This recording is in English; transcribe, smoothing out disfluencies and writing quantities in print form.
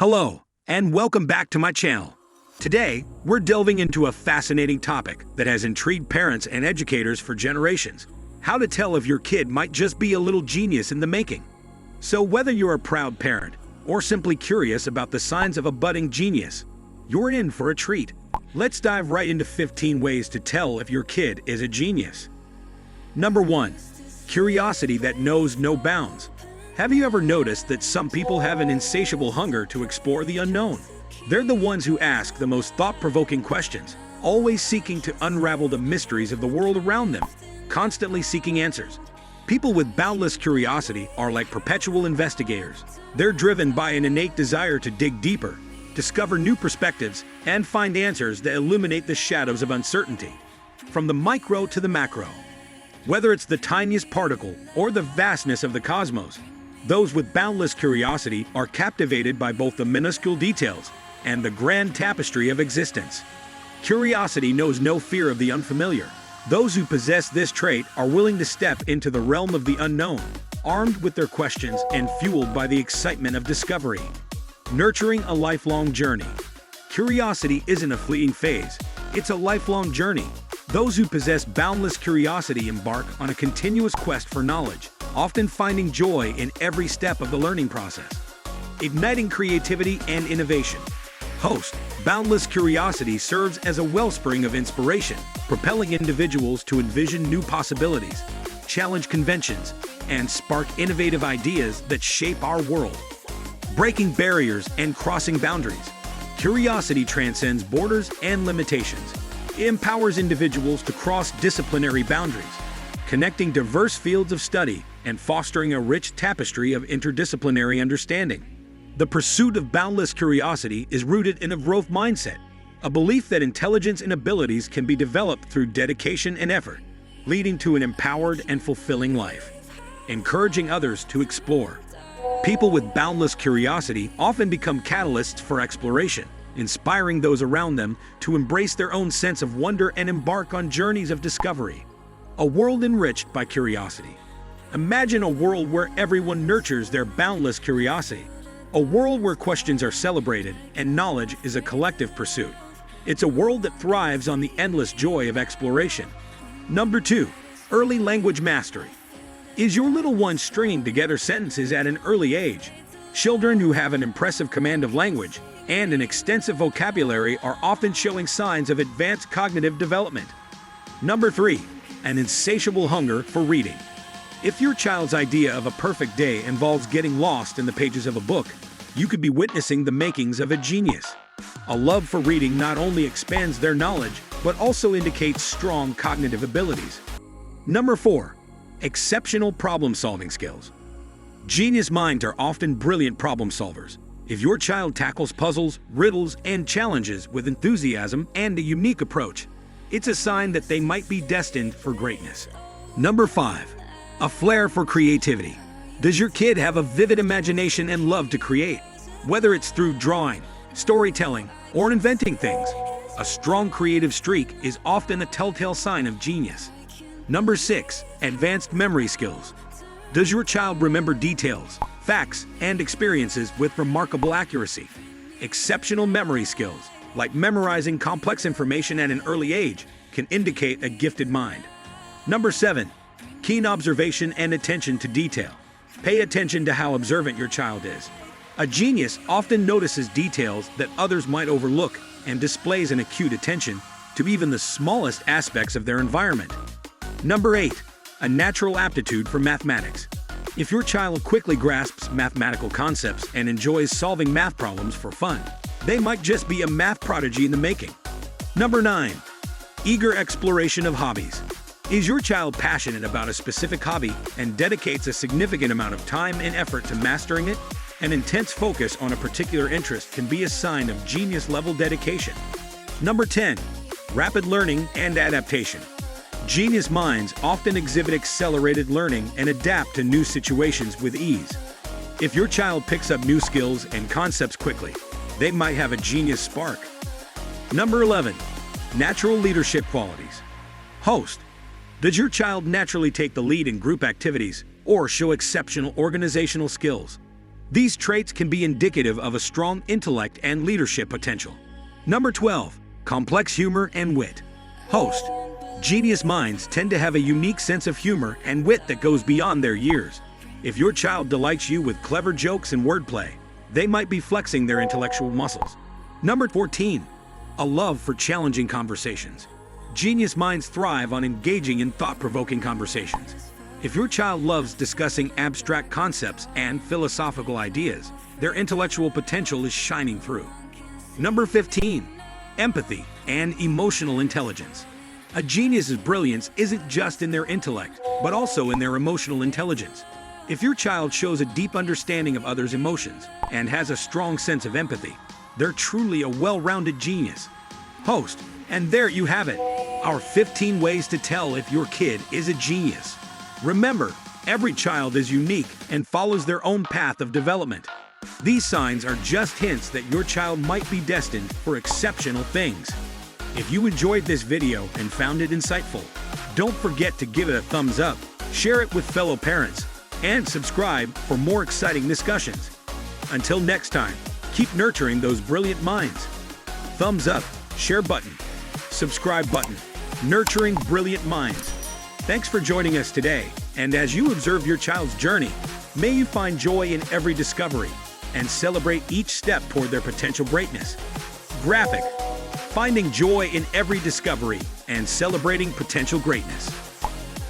Hello, and welcome back to my channel. Today, we're delving into a fascinating topic that has intrigued parents and educators for generations: how to tell if your kid might just be a little genius in the making. So whether you're a proud parent or simply curious about the signs of a budding genius, you're in for a treat. Let's dive right into 15 ways to tell if your kid is a genius. Number 1. Curiosity that knows no bounds. Have you ever noticed that some people have an insatiable hunger to explore the unknown? They're the ones who ask the most thought-provoking questions, always seeking to unravel the mysteries of the world around them, constantly seeking answers. People with boundless curiosity are like perpetual investigators. They're driven by an innate desire to dig deeper, discover new perspectives, and find answers that illuminate the shadows of uncertainty. From the micro to the macro, whether it's the tiniest particle or the vastness of the cosmos, those with boundless curiosity are captivated by both the minuscule details and the grand tapestry of existence. Curiosity knows no fear of the unfamiliar. Those who possess this trait are willing to step into the realm of the unknown, armed with their questions and fueled by the excitement of discovery. Nurturing a lifelong journey. Curiosity isn't a fleeting phase, it's a lifelong journey. Those who possess boundless curiosity embark on a continuous quest for knowledge, often finding joy in every step of the learning process. Igniting creativity and innovation. Host, boundless curiosity serves as a wellspring of inspiration, propelling individuals to envision new possibilities, challenge conventions, and spark innovative ideas that shape our world. Breaking barriers and crossing boundaries. Curiosity transcends borders and limitations. It empowers individuals to cross disciplinary boundaries, connecting diverse fields of study and fostering a rich tapestry of interdisciplinary understanding. The pursuit of boundless curiosity is rooted in a growth mindset, a belief that intelligence and abilities can be developed through dedication and effort, leading to an empowered and fulfilling life. Encouraging others to explore. People with boundless curiosity often become catalysts for exploration, inspiring those around them to embrace their own sense of wonder and embark on journeys of discovery. A world enriched by curiosity. Imagine a world where everyone nurtures their boundless curiosity. A world where questions are celebrated and knowledge is a collective pursuit. It's a world that thrives on the endless joy of exploration. Number 2. Early language mastery. Is your little one stringing together sentences at an early age? Children who have an impressive command of language and an extensive vocabulary are often showing signs of advanced cognitive development. Number 3. An insatiable hunger for reading. If your child's idea of a perfect day involves getting lost in the pages of a book, you could be witnessing the makings of a genius. A love for reading not only expands their knowledge, but also indicates strong cognitive abilities. Number 4. Exceptional problem-solving skills. Genius minds are often brilliant problem solvers. If your child tackles puzzles, riddles, and challenges with enthusiasm and a unique approach, it's a sign that they might be destined for greatness. Number 5. A flair for creativity. Does your kid have a vivid imagination and love to create? Whether it's through drawing, storytelling, or inventing things, a strong creative streak is often a telltale sign of genius. Number 6. Advanced memory skills. Does your child remember details, facts, and experiences with remarkable accuracy? Exceptional memory skills, like memorizing complex information at an early age, can indicate a gifted mind. Number 7. Keen observation and attention to detail. Pay attention to how observant your child is. A genius often notices details that others might overlook and displays an acute attention to even the smallest aspects of their environment. Number 8. A natural aptitude for mathematics. If your child quickly grasps mathematical concepts and enjoys solving math problems for fun, they might just be a math prodigy in the making. Number 9. Eager exploration of hobbies. Is your child passionate about a specific hobby and dedicates a significant amount of time and effort to mastering it? An intense focus on a particular interest can be a sign of genius-level dedication. Number 10. Rapid learning and adaptation. Genius minds often exhibit accelerated learning and adapt to new situations with ease. If your child picks up new skills and concepts quickly, they might have a genius spark. Number 11. Natural leadership qualities. Host. Does your child naturally take the lead in group activities or show exceptional organizational skills? These traits can be indicative of a strong intellect and leadership potential. Number 12. Complex humor and wit. Host. Genius minds tend to have a unique sense of humor and wit that goes beyond their years. If your child delights you with clever jokes and wordplay, they might be flexing their intellectual muscles. Number 14. A love for challenging conversations. Genius minds thrive on engaging in thought-provoking conversations. If your child loves discussing abstract concepts and philosophical ideas, their intellectual potential is shining through. Number 15. Empathy and emotional intelligence. A genius's brilliance isn't just in their intellect, but also in their emotional intelligence. If your child shows a deep understanding of others' emotions and has a strong sense of empathy, they're truly a well-rounded genius. Host, and there you have it, our 15 ways to tell if your kid is a genius. Remember, every child is unique and follows their own path of development. These signs are just hints that your child might be destined for exceptional things. If you enjoyed this video and found it insightful, don't forget to give it a thumbs up, share it with fellow parents, and subscribe for more exciting discussions. Until next time, keep nurturing those brilliant minds. Thumbs up, share button, subscribe button, nurturing brilliant minds. Thanks for joining us today, and as you observe your child's journey, may you find joy in every discovery and celebrate each step toward their potential greatness. Graphic, finding joy in every discovery and celebrating potential greatness.